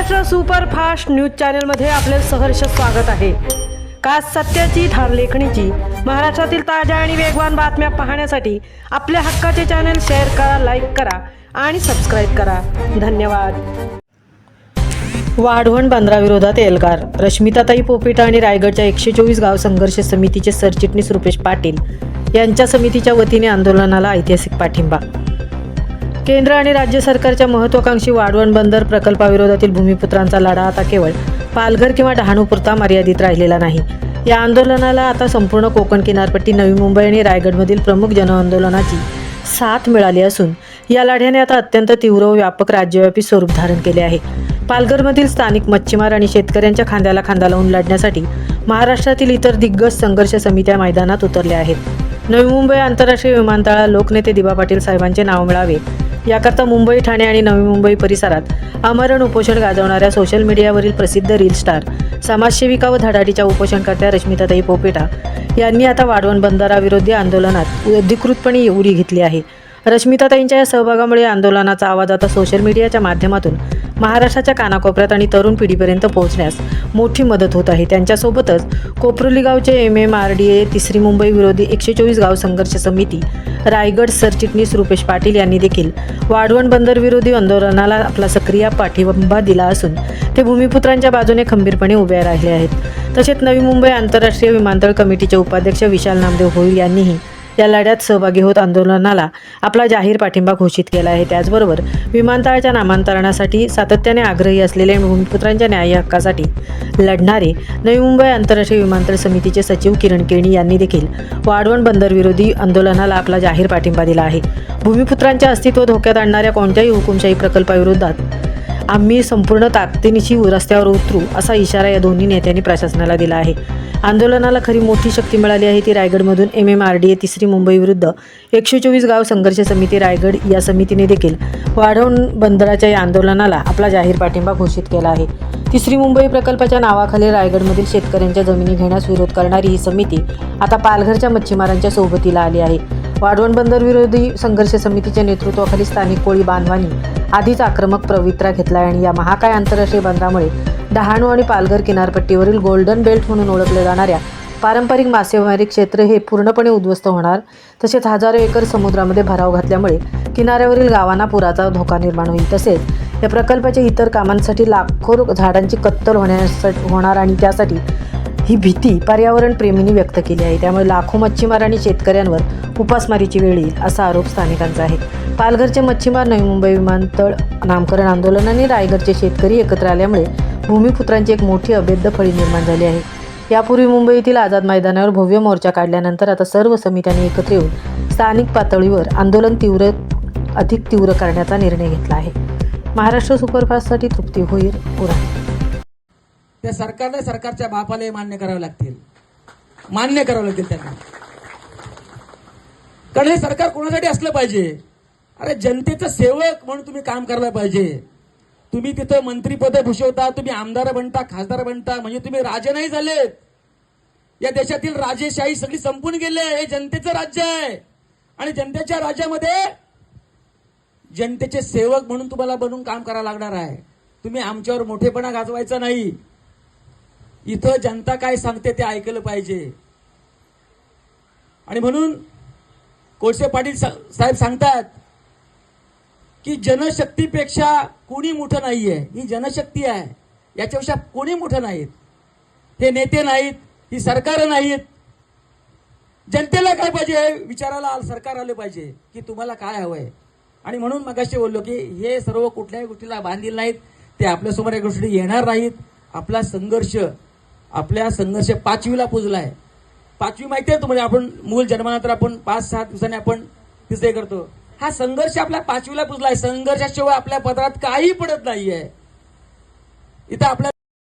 Maharashtra superfast news चॅनलमध्ये आपले सहर्ष स्वागत आहे। खास सत्याची ठार लेखणीची महाराष्ट्रातील ताज्या आणि वेगवान बातम्या पाहण्यासाठी आपल्या हक्काचे चॅनल शेअर करा, लाईक करा आणि सबस्क्राइब करा। धन्यवाद। वाढवण बंदराविरोधात एल्गार, रश्मिताताई पोपेटा आणि रायगडच्या 124 गाव संघर्ष समितीचे सरचिटणीस रुपेश पाटील यांच्या समितीच्या वतीने आंदोलनाला ऐतिहासिक पाठिंबा। केंद्र आणि राज्य सरकारच्या महत्त्वाकांक्षी वाढवण बंदर प्रकल्पाविरोधातील भूमिपुत्रांचा लढा आता केवळ पालघर किंवा डहाणूपुरता मर्यादित राहिलेला नाही। या आंदोलनाला आता संपूर्ण कोकण किनारपट्टी, नवी मुंबई आणि रायगडमधील प्रमुख जनआंदोलनाची साथ मिळाली असून या लढ्याने आता अत्यंत तीव्र व व्यापक राज्यव्यापी स्वरूप धारण केले आहे। पालघरमधील स्थानिक मच्छीमार आणि शेतकऱ्यांच्या खांद्याला खांदा लावून लढण्यासाठी महाराष्ट्रातील इतर दिग्गज संघर्ष समित्या मैदानात उतरल्या आहेत। नवी मुंबई आंतरराष्ट्रीय विमानतळाला लोकनेते दिबा पाटील साहेबांचे नाव मिळावे याकरता मुंबई, ठाणे आणि नवी मुंबई परिसरात आमरण उपोषण गाजवणाऱ्या सोशल मीडियावरील प्रसिद्ध रील स्टार, समाजसेविका व धडाडीच्या उपोषणकर्त्या रश्मिताताई पोपेटा यांनी आता वाढवण बंदराविरोधी आंदोलनात अधिकृतपणे उडी घेतली आहे। रश्मिताताईंच्या या सहभागामुळे आंदोलनाचा आवाज आता सोशल मीडियाच्या माध्यमातून महाराष्ट्राच्या कानाकोपऱ्यात आणि तरुण पिढीपर्यंत पोहोचण्यास मोठी मदत होत आहे। त्यांच्यासोबतच कोपरोली गावचे MMRDA, तिसरी मुंबई विरोधी 124 गाव संघर्ष समिती, रायगड सरचिटणीस रुपेश पाटील यांनी देखील वाढवण बंदर विरोधी आंदोलनाला आपला सक्रिय पाठिंबा दिला असून ते भूमिपुत्रांच्या बाजूने खंबीरपणे उभे राहिले आहेत। तसेच नवी मुंबई आंतरराष्ट्रीय विमानतळ कमिटीचे उपाध्यक्ष विशाल नामदेव होईल यांनीही या लढ्यात सहभागी होत आंदोलनाला आपला जाहीर पाठिंबा घोषित केला आहे। त्याचबरोबर विमानतळाच्या नामांतरणासाठी सातत्याने आग्रही असलेल्या भूमिपुत्रांच्या न्याय हक्कासाठी लढणारे नवी मुंबई आंतरराष्ट्रीय विमानतळ समितीचे सचिव किरण केणी यांनी देखील वाढवण बंदर विरोधी आंदोलनाला आपला जाहीर पाठिंबा दिला आहे। भूमिपुत्रांचे अस्तित्व धोक्यात आणणाऱ्या कोणत्याही हुकुमशाही प्रकल्पाविरोधात आम्ही संपूर्ण ताकदीनिशी रस्त्यावर उतरू असा इशारा या दोन्ही नेत्यांनी प्रशासनाला दिला आहे। आंदोलनाला खरी मोठी शक्ती मिळाली आहे ती रायगडमधून MMRDA, तिसरी मुंबई विरुद्ध 124 गाव संघर्ष समिती रायगड या समितीने देखील वाढवण बंदराच्या या आंदोलनाला आपला जाहीर पाठिंबा घोषित केला आहे। तिसरी मुंबई प्रकल्पाच्या नावाखाली रायगडमधील शेतकऱ्यांच्या जमिनी घेण्यास विरोध करणारी ही समिती आता पालघरच्या मच्छीमारांच्या सोबतीला आली आहे। वाढवण बंदर विरोधी संघर्ष समितीच्या नेतृत्वाखाली स्थानिक कोळी बांधवांनी आधीच आक्रमक पवित्रा घेतला आहे आणि या महाकाय आंतरराष्ट्रीय बंदरामुळे डहाणू आणि पालघर किनारपट्टीवरील गोल्डन बेल्ट म्हणून ओळखले जाणाऱ्या पारंपरिक मासेमारी क्षेत्र हे पूर्णपणे उद्ध्वस्त होणार। तसेच हजारो एकर समुद्रामध्ये भराव घातल्यामुळे किनाऱ्यावरील गावांना पुराचा धोका निर्माण होईल। तसेच या प्रकल्पाच्या इतर कामांसाठी लाखो झाडांची कत्तल होणार आणि त्यासाठी ही भीती पर्यावरण प्रेमींनी व्यक्त केली आहे। त्यामुळे लाखो मच्छीमार आणि शेतकऱ्यांवर उपासमारीची वेळ येईल असा आरोप स्थानिकांचा आहे। पालघरचे मच्छीमार, नवी मुंबई विमानतळ नामकरण आंदोलन आणि रायगडचे शेतकरी एकत्र आल्यामुळे भूमिपुत्रांची एक मोठी अभेद्य फळी निर्माण झाली आहे। यापूर्वी मुंबईतील आझाद मैदानावर भव्य मोर्चा काढल्यानंतर आता सर्व समित्यांनी एकत्र येऊन स्थानिक पातळीवर आंदोलन अधिक तीव्र करण्याचा निर्णय घेतला आहे। महाराष्ट्र सुपरफास्टसाठी तृप्ती होईल पुरा। त्या सरकारने सरकारच्या बापाला मान्य करावे लागतील, मान्य करावं लागतील त्यांना। कारण हे सरकार कोणासाठी असलं पाहिजे? अरे जनतेचं सेवक म्हणून तुम्ही काम करायला पाहिजे। तुम्ही तिथं मंत्रीपद भूषवता, तुम्ही आमदार बनता, खासदार बनता, म्हणजे तुम्ही राजे नाही झालेत। या देशातील राजेशाही सगळी संपून गेले। हे जनतेचं राज्य आहे आणि जनतेच्या राज्यामध्ये जनतेचे सेवक म्हणून तुम्हाला बनून काम करावं लागणार आहे। तुम्ही आमच्यावर मोठेपणा गाजवायचा नाही। इथं जनता काय सांगते ते ऐकलं पाहिजे आणि म्हणून कोळसे पाटील साहेब सांगतात की जनशक्तीपेक्षा कोणी मोठं नाहीये। ही जनशक्ती आहे, याच्यापेक्षा कोणी मोठं नाहीत। हे नेते नाहीत, ही सरकार नाहीत। जनतेला काय पाहिजे विचारायला सरकार आले पाहिजे की तुम्हाला काय हवंय। आणि म्हणून मगाशी बोललो की हे सर्व कुठल्याही गोष्टीला बांधील नाहीत, ते आपल्यासमोर या गोष्टी येणार नाहीत। आपला संघर्ष 5वीला पुजलाय। 5वी माहिती आहे तुम्हाला, आपण मूल जन्मानंतर आपण 5-6 दिवसांनी आपण तिसरे करतो। हा संघर्ष आपल्या 5वीला पुजलाय। संघर्षाशिवाय आपल्या पदरात काही पडत नाहीये। इथं आपल्या